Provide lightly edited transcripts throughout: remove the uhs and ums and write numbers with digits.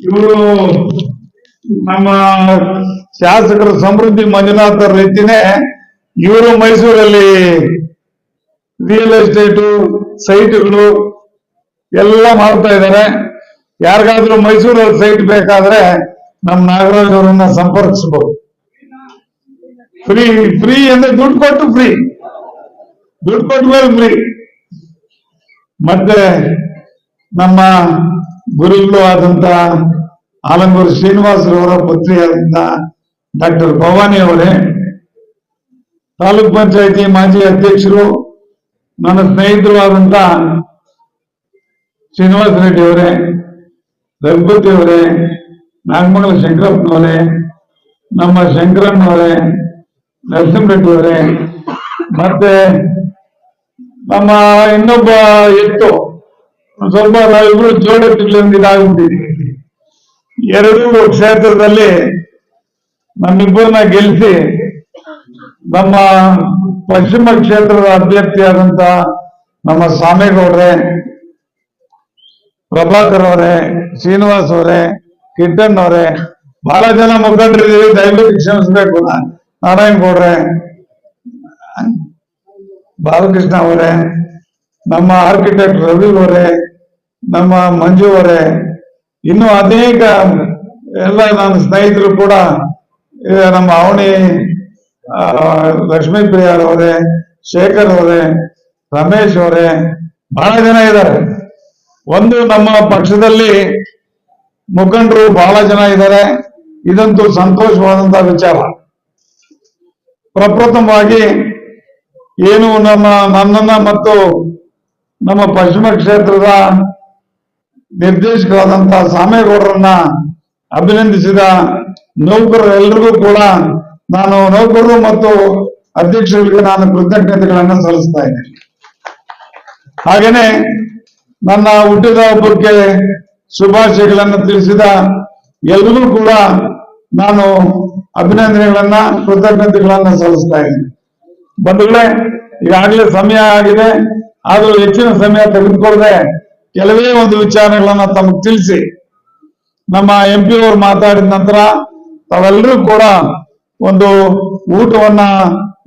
ಇವರು ನಮ್ಮ ಶಾಸಕರು ಸಮೃದ್ಧಿ ಮಂಜುನಾಥ್ ರೀತಿನೇ ಇವರು ಮೈಸೂರಲ್ಲಿ ರಿಯಲ್ ಎಸ್ಟೇಟು ಸೈಟ್ಗಳು ಎಲ್ಲ ಮಾಡ್ತಾ ಇದ್ದಾರೆ. ಯಾರಿಗಾದ್ರೂ ಮೈಸೂರಲ್ಲಿ ಸೈಟ್ ಬೇಕಾದ್ರೆ ನಮ್ಮ ನಾಗರಾಜ್ ಅವರನ್ನ ಸಂಪರ್ಕಿಸಬಹುದು. ಫ್ರೀ ಫ್ರೀ ಅಂದ್ರೆ ದುಡ್ಡು ಕೊಟ್ಟು ಫ್ರೀ, ದುಡ್ಡು ಕೊಟ್ಟ ಮೇಲೆ ಫ್ರೀ. ಮತ್ತೆ ನಮ್ಮ ಗುರುಗಳು ಆದಂತ ಆಲಂಗೂರು ಶ್ರೀನಿವಾಸರವರ ಪುತ್ರಿಯಾದಂತ ಡಾಕ್ಟರ್ ಭವಾನಿ ಅವರೇ, ತಾಲೂಕ್ ಪಂಚಾಯತಿ ಮಾಜಿ ಅಧ್ಯಕ್ಷರು, ನನ್ನ ಸ್ನೇಹಿತರು ಆದಂತ ಶ್ರೀನಿವಾಸ ರೆಡ್ಡಿ ಅವರೇ, ರಘುಪತಿ ಅವರೇ, ನಾಗಮಂಗಲ ಶಂಕರಪ್ಪನವರೇ, ನಮ್ಮ ಶಂಕರಣ್ಣವರೇ, ನರಸಿಂಹರೆಡ್ಡಿ ಅವರೇ, ಮತ್ತೆ ನಮ್ಮ ಇನ್ನೊಬ್ಬ ಎತ್ತು ಸ್ವಲ್ಪ ನಾವಿಬ್ರು ಜೋಡತ್ತಿಗಳಿಂದ ಇದಾಗ್ಬಿಟ್ಟಿದ್ದೀವಿ. ಎರಡೂ ಕ್ಷೇತ್ರದಲ್ಲಿ ನಮ್ಮಿಬ್ಬರನ್ನ ಗೆಲ್ಲಿಸಿ ನಮ್ಮ ಪಶ್ಚಿಮ ಕ್ಷೇತ್ರದ ಅಭ್ಯರ್ಥಿಯಾದಂತ ನಮ್ಮ ಸ್ವಾಮೇಗೌಡ್ರೆ, ಪ್ರಭಾಕರ್ ಅವರೇ, ಶ್ರೀನಿವಾಸ್ ಅವರೇ, ಕಿಟ್ಟನ್ ಅವರೇ, ಬಹಳ ಜನ ಮುಖಂಡರಿದ್ದೀವಿ, ದಯವಿಟ್ಟು ಕ್ಷಮಿಸಬೇಕು. ನಾರಾಯಣ್ ಗೌಡ್ರೆ, ಬಾಲಕೃಷ್ಣ ಅವರೇ, ನಮ್ಮ ಆರ್ಕಿಟೆಕ್ಟ್ ರವಿ ಅವರೇ, ನಮ್ಮ ಮಂಜು ಅವರೇ, ಇನ್ನು ಅನೇಕ ಎಲ್ಲ ನನ್ನ ಸ್ನೇಹಿತರು ಕೂಡ, ನಮ್ಮ ಅವಣಿ ಲಕ್ಷ್ಮೀ ಪ್ರಿಯಾರ್ ಅವರೇ, ಶೇಖರ್ ಅವರೇ, ರಮೇಶ್ ಅವರೇ, ಬಹಳ ಜನ ಇದ್ದಾರೆ. ಒಂದು ನಮ್ಮ ಪಕ್ಷದಲ್ಲಿ ಮುಖಂಡರು ಬಹಳ ಜನ ಇದ್ದಾರೆ. ಇದಂತೂ ಸಂತೋಷವಾದಂತಹ ವಿಚಾರ. ಪ್ರಪ್ರಥಮವಾಗಿ ಏನು ನನ್ನನ್ನ ಮತ್ತು ನಮ್ಮ ಪಶ್ಚಿಮ ಕ್ಷೇತ್ರದ ನಿರ್ದೇಶಕರಾದಂತಹ ಸಾಮೇಗೌಡರನ್ನ ಅಭಿನಂದಿಸಿದ ನೌಕರರೆಲ್ಲರಿಗೂ ಕೂಡ ನಾನು ನೌಕರರು ಮತ್ತು ಅಧ್ಯಕ್ಷರಿಗೆ ನಾನು ಕೃತಜ್ಞತೆಗಳನ್ನು ಸಲ್ಲಿಸ್ತಾ ಇದ್ದೇನೆ. ಹಾಗೇನೆ ನನ್ನ ಹುಟ್ಟಿದ ಹಬ್ಬಕ್ಕೆ ಶುಭಾಶಯಗಳನ್ನು ತಿಳಿಸಿದ ಎಲ್ರಿಗೂ ಕೂಡ ನಾನು ಅಭಿನಂದನೆಗಳನ್ನ ಕೃತಜ್ಞತೆಗಳನ್ನ ಸಲ್ಲಿಸ್ತಾ ಇದ್ದೇನೆ. ಬಂಧುಗಳೇ, ಈಗಾಗಲೇ ಸಮಯ ಆಗಿದೆ, ಆದರೂ ಹೆಚ್ಚಿನ ಸಮಯ ತೆಗೆದುಕೊಳ್ಳದೆ ಕೆಲವೇ ಒಂದು ವಿಚಾರಗಳನ್ನ ತಮಗೆ ತಿಳಿಸಿ ನಮ್ಮ MP ಅವರು ಮಾತಾಡಿದ ನಂತರ ತಾವೆಲ್ಲರೂ ಕೂಡ ಒಂದು ಊಟವನ್ನ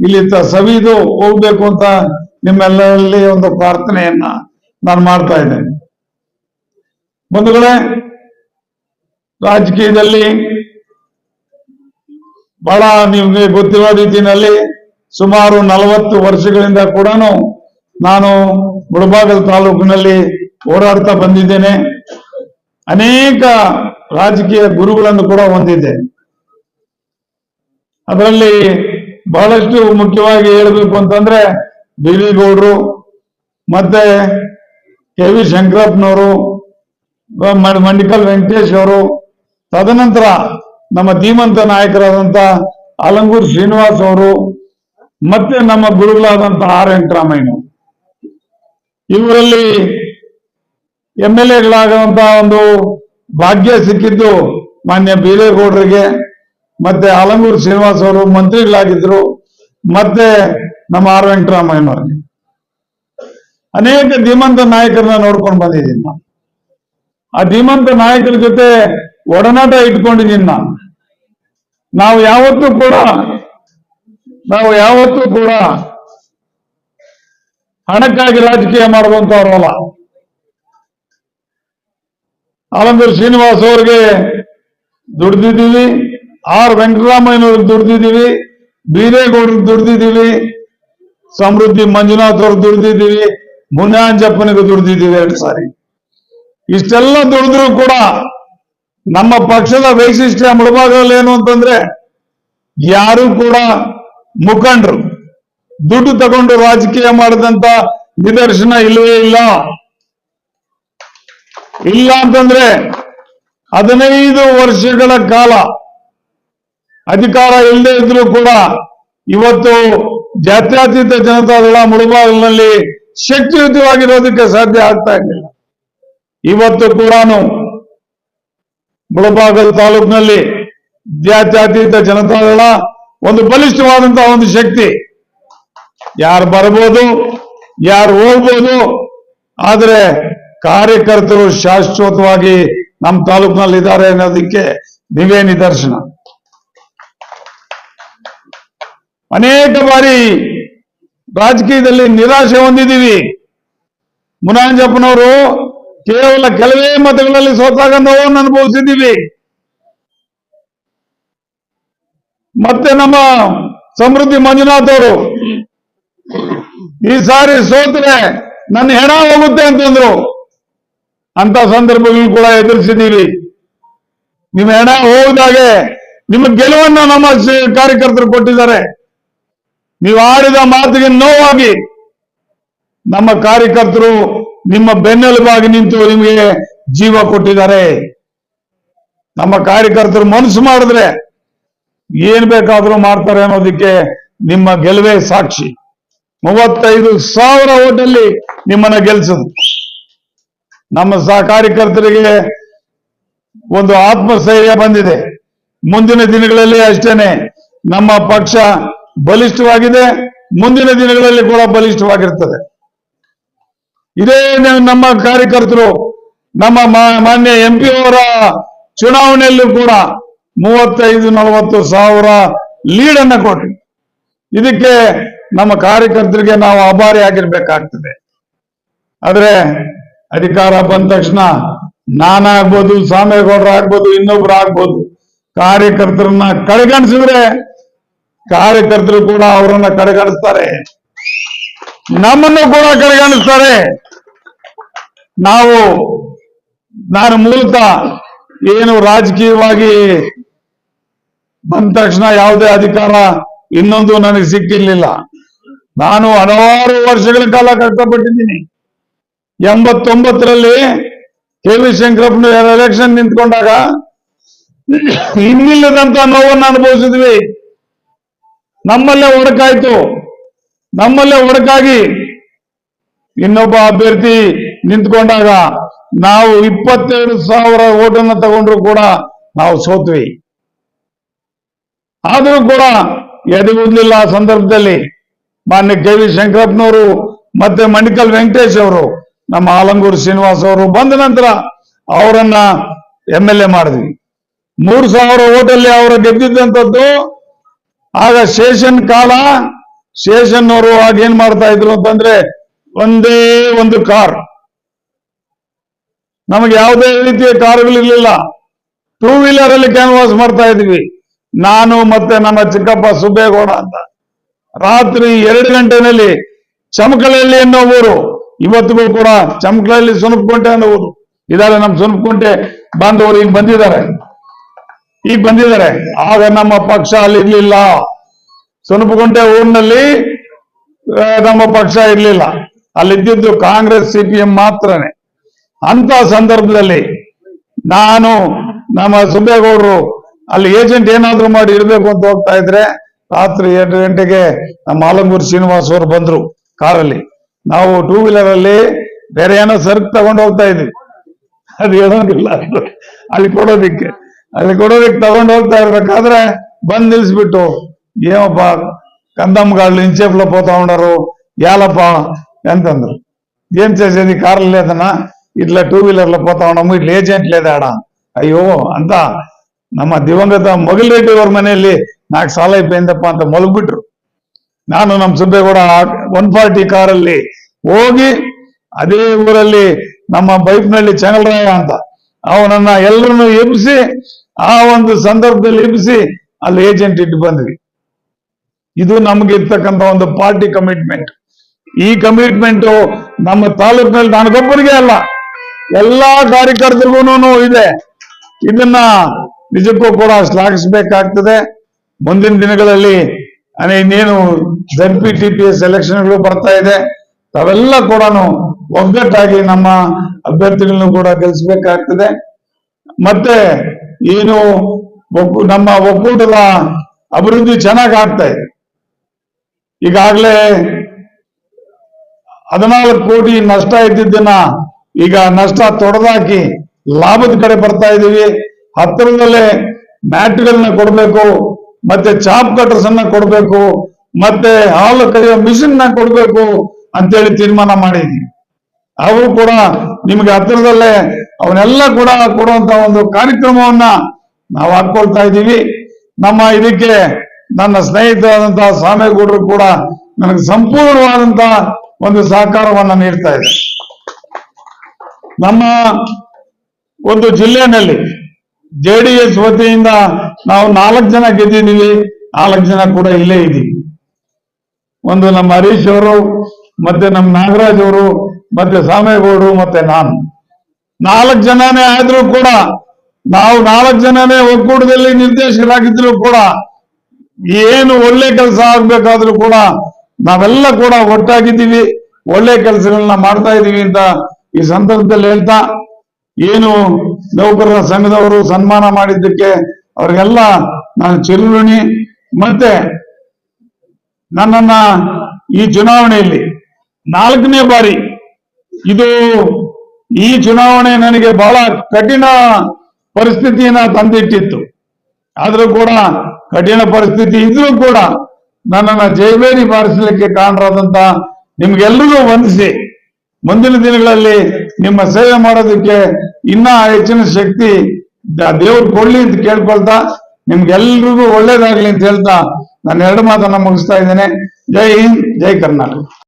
ಇಲ್ಲಿ ಸವಿದು ಹೋಗ್ಬೇಕು ಅಂತ ನಿಮ್ಮೆಲ್ಲರಲ್ಲಿ ಒಂದು ಪ್ರಾರ್ಥನೆಯನ್ನ ನಾನು ಮಾಡ್ತಾ ಇದ್ದೇನೆ. ಬಂಧುಗಳೇ, ರಾಜಕೀಯದಲ್ಲಿ ಬಹಳ ನಿಮ್ಗೆ ಗೊತ್ತಿರುವ ರೀತಿಯಲ್ಲಿ ಸುಮಾರು 40 ವರ್ಷಗಳಿಂದ ಕೂಡ ನಾನು ಮುಳಬಾಗಿಲು ತಾಲೂಕಿನಲ್ಲಿ ಹೋರಾಡ್ತಾ ಬಂದಿದ್ದೇನೆ. ಅನೇಕ ರಾಜಕೀಯ ಗುರುಗಳನ್ನು ಕೂಡ ಹೊಂದಿದ್ದೆ. ಅದರಲ್ಲಿ ಬಹಳಷ್ಟು ಮುಖ್ಯವಾಗಿ ಹೇಳಬೇಕು ಅಂತಂದ್ರೆ ದೇವೇಗೌಡರು, ಮತ್ತೆ KV ಶಂಕರಪ್ಪನವರು, ಮಂಡಿಕಲ್ ವೆಂಕಟೇಶ್ ಅವರು, ತದನಂತರ ನಮ್ಮ ಧೀಮಂತ ನಾಯಕರಾದಂತ ಆಲಂಗೂರು ಶ್ರೀನಿವಾಸ್ ಅವರು, ಮತ್ತೆ ನಮ್ಮ ಗುರುಗಳಾದಂತ R ವೆಂಕಟರಾಮಯ್ಯ. ಇವರಲ್ಲಿ MLAಗಳಾಗುವಂತ ಒಂದು ಭಾಗ್ಯ ಸಿಕ್ಕಿದ್ದು ಮಾನ್ಯ ಬೀರೇಗೌಡರಿಗೆ, ಮತ್ತೆ ಆಲಂಗೂರು ಶ್ರೀನಿವಾಸ್ ಅವರು ಮಂತ್ರಿಗಳಾಗಿದ್ರು, ಮತ್ತೆ ನಮ್ಮ R ವೆಂಕಟರಾಮಯ್ಯನವರಿಗೆ. ಅನೇಕ ಧೀಮಂತ ನಾಯಕರನ್ನ ನೋಡ್ಕೊಂಡು ಬಂದಿದ್ದೀನಿ ನಾನು. ಆ ಧೀಮಂತ ನಾಯಕರ ಜೊತೆ ಒಡನಾಟ ಇಟ್ಕೊಂಡಿದ್ದೀನಿ ನಾನು. ನಾವು ಯಾವತ್ತೂ ಕೂಡ ಹಣಕ್ಕಾಗಿ ರಾಜಕೀಯ ಮಾಡುವಂತವ್ರಲ್ಲ. ಆಲಂಗೂರು ಶ್ರೀನಿವಾಸ್ ಅವರಿಗೆ ದುಡ್ದಿದ್ದೀವಿ, R ವೆಂಕಟರಾಮಯ್ಯನವ್ರಿಗೆ ದುಡ್ದಿದ್ದೀವಿ, ಬೀರೇಗೌಡರಿಗೆ ದುಡ್ದಿದ್ದೀವಿ, ಸಮೃದ್ಧಿ ಮಂಜುನಾಥ್ ಅವ್ರಿಗೆ ದುಡ್ದಿದ್ದೀವಿ, ಮುನಿಯಾಂಜಪ್ಪನಿಗೆ ದುಡ್ದಿದ್ದೀವಿ 2 ಸಾರಿ. ಇಷ್ಟೆಲ್ಲ ದುಡಿದ್ರು ಕೂಡ ನಮ್ಮ ಪಕ್ಷದ ವೈಶಿಷ್ಟ್ಯ ಮುಳಬಾಗಿಲಲ್ಲಿ ಏನು ಅಂತಂದ್ರೆ ಯಾರು ಕೂಡ ಮುಖಂಡರು ದುಡ್ಡು ತಗೊಂಡು ರಾಜಕೀಯ ಮಾಡಿದಂತ ನಿದರ್ಶನ ಇಲ್ಲವೇ ಇಲ್ಲ. ಇಲ್ಲ ಅಂತಂದ್ರೆ 15 ವರ್ಷಗಳ ಕಾಲ ಅಧಿಕಾರ ಇಲ್ಲದೆ ಇದ್ರೂ ಕೂಡ ಇವತ್ತು ಜಾತ್ಯತೀತ ಜನತಾದಳ ಮುಳಬಾಗಿಲಿನಲ್ಲಿ ಶಕ್ತಿಯುತವಾಗಿರೋದಕ್ಕೆ ಸಾಧ್ಯ ಆಗ್ತಾ ಇರಲಿಲ್ಲ. ಇವತ್ತು ಕೂಡ ಮುಳಬಾಗಿಲು ತಾಲೂಕಿನಲ್ಲಿ ಜಾತ್ಯತೀತ ಜನತಾದಳ ಒಂದು ಬಲಿಷ್ಠವಾದಂತಹ ಒಂದು ಶಕ್ತಿ. ಯಾರು ಬರ್ಬೋದು, ಯಾರು ಹೋಗ್ಬೋದು, ಆದರೆ ಕಾರ್ಯಕರ್ತರು ಶಾಶ್ವತವಾಗಿ ನಮ್ಮ ತಾಲೂಕಿನಲ್ಲಿ ಇದ್ದಾರೆ ಅನ್ನೋದಕ್ಕೆ ನೀವೇ ನಿದರ್ಶನ. ಅನೇಕ ಬಾರಿ ರಾಜಕೀಯದಲ್ಲಿ ನಿರಾಶೆ ಹೊಂದಿದ್ದೀವಿ. ಮುನಾಂಜಪ್ಪನವರು ಕೇವಲ ಕೆಲವೇ ಮತಗಳಲ್ಲಿ ಸೋತಾಗ ನೋವನ್ನು ಅನುಭವಿಸಿದ್ದೀವಿ. ಮತ್ತೆ ನಮ್ಮ ಸಮೃದ್ಧಿ ಮಂಜುನಾಥ್ ಅವರು ಈ ಸಾರಿ ಸೋತ್ರೆ ನನ್ನ ಹೆಣ ಹೋಗುತ್ತೆ ಅಂತಂದ್ರು. ಅಂತ ಸಂದರ್ಭಗಳು ಕೂಡ ಎದುರಿಸಿದ್ದೀವಿ. ನಿಮ್ಮ ಹೆಣ ಹೋದಾಗೆ ನಿಮ್ಮ ಗೆಲುವನ್ನು ನಮ್ಮ ಕಾರ್ಯಕರ್ತರು ಕೊಟ್ಟಿದ್ದಾರೆ. ನೀವು ಆಡಿದ ಮಾತಿಗೆ ನೋವಾಗಿ ನಮ್ಮ ಕಾರ್ಯಕರ್ತರು ನಿಮ್ಮ ಬೆನ್ನೆಲುಬಾಗಿ ನಿಂತು ನಿಮಗೆ ಜೀವ ಕೊಟ್ಟಿದ್ದಾರೆ. ನಮ್ಮ ಕಾರ್ಯಕರ್ತರು ಮನಸ್ಸು ಮಾಡಿದ್ರೆ ಏನ್ ಬೇಕಾದ್ರೂ ಮಾಡ್ತಾರೆ ಅನ್ನೋದಕ್ಕೆ ನಿಮ್ಮ ಗೆಲುವೇ ಸಾಕ್ಷಿ. 35,000 ಓಟಲ್ಲಿ ನಿಮ್ಮನ್ನ ಗೆಲ್ಸದು. ನಮ್ಮ ಕಾರ್ಯಕರ್ತರಿಗೆ ಒಂದು ಆತ್ಮಸ್ಥೈರ್ಯ ಬಂದಿದೆ. ಮುಂದಿನ ದಿನಗಳಲ್ಲಿ ಅಷ್ಟೇನೆ ನಮ್ಮ ಪಕ್ಷ ಬಲಿಷ್ಠವಾಗಿದೆ. ಮುಂದಿನ ದಿನಗಳಲ್ಲಿ ಕೂಡ ಬಲಿಷ್ಠವಾಗಿರ್ತದೆ. ಇದೇ ನಮ್ಮ ಕಾರ್ಯಕರ್ತರು ನಮ್ಮ ಮಾನ್ಯ MP ಅವರ ಚುನಾವಣೆಯಲ್ಲೂ ಕೂಡ 35-40 ಸಾವಿರ ಲೀಡನ್ನ ಕೊಟ್ರು. ಇದಕ್ಕೆ ನಮ್ಮ ಕಾರ್ಯಕರ್ತರಿಗೆ ನಾವು ಆಭಾರಿ ಆಗಿರ್ಬೇಕಾಗ್ತದೆ. ಆದ್ರೆ ಅಧಿಕಾರ ಬಂದ ತಕ್ಷಣ ನಾನಾಗ್ಬೋದು, ಸಾಮೇಗೌಡರು ಆಗ್ಬೋದು, ಇನ್ನೊಬ್ರು ಆಗ್ಬೋದು, ಕಾರ್ಯಕರ್ತರನ್ನ ಕಡೆಗಣಿಸಿದ್ರೆ ಕಾರ್ಯಕರ್ತರು ಕೂಡ ಅವರನ್ನ ಕಡೆಗಣಿಸ್ತಾರೆ, ನಮ್ಮನ್ನು ಕೂಡ ಕಡೆಗಣಿಸ್ತಾರೆ. ನಾನು ಮೂಲತಃ ಏನು ರಾಜಕೀಯವಾಗಿ ಬಂದ ತಕ್ಷಣ ಯಾವುದೇ ಅಧಿಕಾರ ಇನ್ನೊಂದು ನನಗೆ ಸಿಕ್ಕಿರ್ಲಿಲ್ಲ. ನಾನು ಹಲವಾರು ವರ್ಷಗಳ ಕಾಲ ಕಷ್ಟಪಟ್ಟಿದ್ದೀನಿ. 89ರಲ್ಲಿ KV ಶಂಕರಪ್ಪನವರು ಎಲೆಕ್ಷನ್ ನಿಂತ್ಕೊಂಡಾಗ ಇನ್ನಿಲ್ಲದಂತ ನೋವನ್ನು ಅನುಭವಿಸಿದ್ವಿ. ನಮ್ಮಲ್ಲೇ ಒಡಕಾಯ್ತು. ನಮ್ಮಲ್ಲೇ ಒಡಕಾಗಿ ಇನ್ನೊಬ್ಬ ಅಭ್ಯರ್ಥಿ ನಿಂತ್ಕೊಂಡಾಗ ನಾವು 22,000 ಓಟನ್ನು ತಗೊಂಡ್ರು ಕೂಡ ನಾವು ಸೋತ್ವಿ. ಆದರೂ ಕೂಡ ಎದೆಗುದ್ಲಿಲ್ಲ. ಆ ಸಂದರ್ಭದಲ್ಲಿ ಮಾನ್ಯ KV ಶಂಕರಪ್ಪನವರು ಮತ್ತೆ ಮಣಿಕಲ್ ವೆಂಕಟೇಶ್ ಅವರು, ನಮ್ಮ ಆಲಂಗೂರು ಶ್ರೀನಿವಾಸ್ ಅವರು ಬಂದ ನಂತರ ಅವರನ್ನ MLA ಮಾಡಿದ್ವಿ. 3,000 ಓಟಲ್ಲಿ ಅವರು ಗೆದ್ದಿದ್ದಂಥದ್ದು. ಆಗ ಶೇಷನ್ ಕಾಲ. ಶೇಷನ್ ಅವರು ಆಗ ಏನ್ ಮಾಡ್ತಾ ಇದ್ರು ಅಂತಂದ್ರೆ ಒಂದೇ ಒಂದು ಕಾರ್, ನಮಗೆ ಯಾವುದೇ ರೀತಿಯ ಕಾರುಗಳಿರ್ಲಿಲ್ಲ. 2 ವೀಲರ್ ಅಲ್ಲಿ ಕ್ಯಾನ್ವಾಸ್ ಮಾಡ್ತಾ ಇದ್ವಿ. ನಾನು ಮತ್ತೆ ನಮ್ಮ ಚಿಕ್ಕಪ್ಪ ಸುಬ್ಬೇಗೌಡ ಅಂತ ರಾತ್ರಿ 2 ಗಂಟೆನಲ್ಲಿ ಚಮಕಲಹಳ್ಳಿ ಅನ್ನೋ ಊರು, ಇವತ್ತಿಗೂ ಕೂಡ ಚಮಕಲಹಳ್ಳಿ ಸುನಪಕುಂಟೆ ಅನ್ನೋ ಊರು ಇದಾರೆ. ನಮ್ಮ ಸುನಪಕುಂಟೆ ಬಾಂಧವರು ಈಗ ಬಂದಿದ್ದಾರೆ. ಆಗ ನಮ್ಮ ಪಕ್ಷ ಅಲ್ಲಿ ಇರ್ಲಿಲ್ಲ. ಸುನಪಕುಂಟೆ ಊರಿನಲ್ಲಿ ನಮ್ಮ ಪಕ್ಷ ಇರ್ಲಿಲ್ಲ. ಅಲ್ಲಿದ್ದು ಕಾಂಗ್ರೆಸ್ CPM ಮಾತ್ರನೇ. ಅಂತ ಸಂದರ್ಭದಲ್ಲಿ ನಾನು ನಮ್ಮ ಸುಬ್ಬೇಗೌಡರು ಅಲ್ಲಿ ಏಜೆಂಟ್ ಏನಾದ್ರು ಮಾಡಿ ಇರ್ಬೇಕು ಅಂತ ಹೋಗ್ತಾ ಇದ್ರೆ ರಾತ್ರಿ 2 ಗಂಟೆಗೆ ನಮ್ಮ ಆಲಂಗೂರು ಶ್ರೀನಿವಾಸ್ ಅವರು ಬಂದ್ರು ಕಾರಲ್ಲಿ. ನಾವು 2 ವೀಲರ್ ಅಲ್ಲಿ ಬೇರೆ ಏನೋ ಸರಕು ತಗೊಂಡು ಹೋಗ್ತಾ ಇದ್ವಿ. ಅದು ಹೇಳೋದಿಲ್ಲ, ಅಲ್ಲಿ ಕೊಡೋದಿಕ್ಕೆ ತಗೊಂಡು ಹೋಗ್ತಾ ಇರ್ಬೇಕಾದ್ರೆ ಬಂದ್ ನಿಲ್ಸ್ಬಿಟ್ಟು, ಏನಪ್ಪ కందమ్మగాళ్ళు ఇంచేపులో పోతా ఉన్నారు, ఏలప్ప ఎంతందరు ఏం చేసేది కార్లు లేదన్నా, ఇట్లా 2 వీలర్లో పోతా ఉన్నాము, ఇట్లా ఏజెంట్ లేదాడా. అయ్యో అంతా ನಮ್ಮ ದಿವಂಗತ ಮೊಗಲ್ರೆಡ್ಡಿ ಅವ್ರ ಮನೆಯಲ್ಲಿ 4 ಸಾಲ అయిపోయింದಪ್ಪ ಅಂತ ಮಲಗ್ಬಿಟ್ರು. ನಾನು ನಮ್ಮ ಸುಬ್ಬೇಗೌಡ 140 ಕಾರಲ್ಲಿ ಹೋಗಿ ಅದೇ ಊರಲ್ಲಿ ನಮ್ಮ ಬೈಕ್ನಲ್ಲಿ ಚೆಂಗಲರಾಯ ಅಂತ ಅವನನ್ನ ಎಲ್ಲರನ್ನು ಎಬ್ಬಿಸಿ ಆ ಒಂದು ಸಂದರ್ಭದಲ್ಲಿ ಎಬ್ಬಿಸಿ ಅಲ್ಲಿ ಏಜೆಂಟ್ ಇಟ್ಟು ಬಂದ್ವಿ. ಇದು ನಮ್ಗೆ ಇರ್ತಕ್ಕಂಥ ಒಂದು ಪಾರ್ಟಿ ಕಮಿಟ್ಮೆಂಟ್. ಈ ಕಮಿಟ್ಮೆಂಟ್ ನಮ್ಮ ತಾಲೂಕಿನಲ್ಲಿ ನನಗೊಬ್ಬರಿಗೆ ಅಲ್ಲ, ಎಲ್ಲಾ ಕಾರ್ಯಕರ್ತರಿಗೂ ಇದೆ. ಇದನ್ನ ನಿಜಕ್ಕೂ ಕೂಡ ಶ್ಲಾಘಿಸಬೇಕಾಗ್ತದೆ. ಮುಂದಿನ ದಿನಗಳಲ್ಲಿ ಇನ್ನೇನು ZPTPS ಎಲೆಕ್ಷನ್ಗಳು ಬರ್ತಾ ಇದೆ, ತಾವೆಲ್ಲ ಕೂಡ ಒಗ್ಗಟ್ಟಾಗಿ ನಮ್ಮ ಅಭ್ಯರ್ಥಿಗಳನ್ನು ಕೂಡ ಗೆಲ್ಲಿಸಬೇಕಾಗ್ತದೆ. ಮತ್ತೆ ಏನು ನಮ್ಮ ಒಕ್ಕೂಟದ ಅಭಿವೃದ್ಧಿ ಚೆನ್ನಾಗಿ ಆಗ್ತಾ ಇದೆ. ಈಗಾಗಲೇ 14 ಕೋಟಿ ನಷ್ಟ ಇದ್ದಿದ್ದನ್ನ ಈಗ ನಷ್ಟ ತೊಡೆದಾಕಿ ಲಾಭದ ಕಡೆ ಬರ್ತಾ ಇದೀವಿ. ಹತ್ತಿರದಲ್ಲೇ ಮ್ಯಾಟ್ಗಳನ್ನ ಕೊಡಬೇಕು, ಮತ್ತೆ ಚಾಪ್ ಕಟರ್ಸ್ ಅನ್ನ ಕೊಡಬೇಕು, ಮತ್ತೆ ಹಾಲು ಕರೆಯೋ ಮಿಷನ್ ನ ಕೊಡಬೇಕು ಅಂತೇಳಿ ತೀರ್ಮಾನ ಮಾಡಿದ್ವಿ. ಅವು ಕೂಡ ನಿಮಗೆ ಹತ್ತಿರದಲ್ಲೇ ಅವನ್ನೆಲ್ಲ ಕೂಡ ಕೊಡುವಂತ ಒಂದು ಕಾರ್ಯಕ್ರಮವನ್ನ ನಾವು ಹಾಕೊಳ್ತಾ ಇದ್ದೀವಿ. ನಮ್ಮ ಇದಕ್ಕೆ ನನ್ನ ಸ್ನೇಹಿತರಾದಂತಹ ಸಾಮೇಗೌಡರು ಕೂಡ ನನಗೆ ಸಂಪೂರ್ಣವಾದಂತಹ ಒಂದು ಸಹಕಾರವನ್ನ ನೀಡ್ತಾ ಇದೆ. ನಮ್ಮ ಒಂದು ಜಿಲ್ಲೆಯಲ್ಲಿ JDS ವತಿಯಿಂದ ನಾವು 4 ಜನ ಗೆದ್ದಿದ್ದೀವಿ. 4 ಜನ ಕೂಡ ಇಲ್ಲೇ ಇದ್ದೀವಿ. ಒಂದು ನಮ್ಮ ಹರೀಶ್ ಅವರು, ಮತ್ತೆ ನಮ್ಮ ನಾಗರಾಜ್ ಅವರು, ಮತ್ತೆ ಸಾಮೇಗೌಡರು, ಮತ್ತೆ ನಾನು 4 ಜನನೇ ಆದ್ರೂ ಕೂಡ ನಾವು 4 ಜನನೇ ಒಕ್ಕೂಟದಲ್ಲಿ ನಿರ್ದೇಶಕರಾಗಿದ್ರು ಕೂಡ ಏನು ಒಳ್ಳೆ ಕೆಲಸ ಆಗ್ಬೇಕಾದ್ರೂ ಕೂಡ ನಾವೆಲ್ಲ ಕೂಡ ಒಟ್ಟಾಗಿದ್ದೀವಿ, ಒಳ್ಳೆ ಕೆಲಸಗಳನ್ನ ಮಾಡ್ತಾ ಇದ್ದೀವಿ ಅಂತ ಈ ಸಂದರ್ಭದಲ್ಲಿ ಹೇಳ್ತಾ, ಏನು ನೌಕರರ ಸಂಘದವರು ಸನ್ಮಾನ ಮಾಡಿದ್ದಕ್ಕೆ ಅವ್ರಿಗೆಲ್ಲ ನಾನು ಚಿರಋಣಿ. ಮತ್ತೆ ನನ್ನನ್ನ ಈ ಚುನಾವಣೆಯಲ್ಲಿ 4ನೇ ಬಾರಿ ಈ ಚುನಾವಣೆ ನನಗೆ ಬಹಳ ಕಠಿಣ ಪರಿಸ್ಥಿತಿಯನ್ನ ತಂದಿಟ್ಟಿತ್ತು. ಆದ್ರೂ ಕೂಡ ಕಠಿಣ ಪರಿಸ್ಥಿತಿ ಇದ್ರೂ ಕೂಡ ನನ್ನನ್ನ ಜಯಬೇರಿ ಬಾರಿಸಲಿಕ್ಕೆ ಕಾರಣರಾದಂತ ನಿಮ್ಗೆಲ್ಲರಿಗೂ ವಂದಿಸಿ, ಮುಂದಿನ ದಿನಗಳಲ್ಲಿ ನಿಮ್ಮ ಸೇವೆ ಮಾಡೋದಕ್ಕೆ ಇನ್ನ ಹೆಚ್ಚಿನ ಶಕ್ತಿ ದೇವ್ರು ಕೊಡ್ಲಿ ಅಂತ ಕೇಳ್ಕೊಳ್ತಾ, ನಿಮ್ಗೆಲ್ರಿಗೂ ಒಳ್ಳೇದಾಗ್ಲಿ ಅಂತ ಹೇಳ್ತಾ ನಾನು 2 ಮಾತನ್ನ ಮುಗಿಸ್ತಾ ಇದ್ದೇನೆ. ಜೈ ಹಿಂದ್, ಜೈ ಕರ್ನಾಟಕ.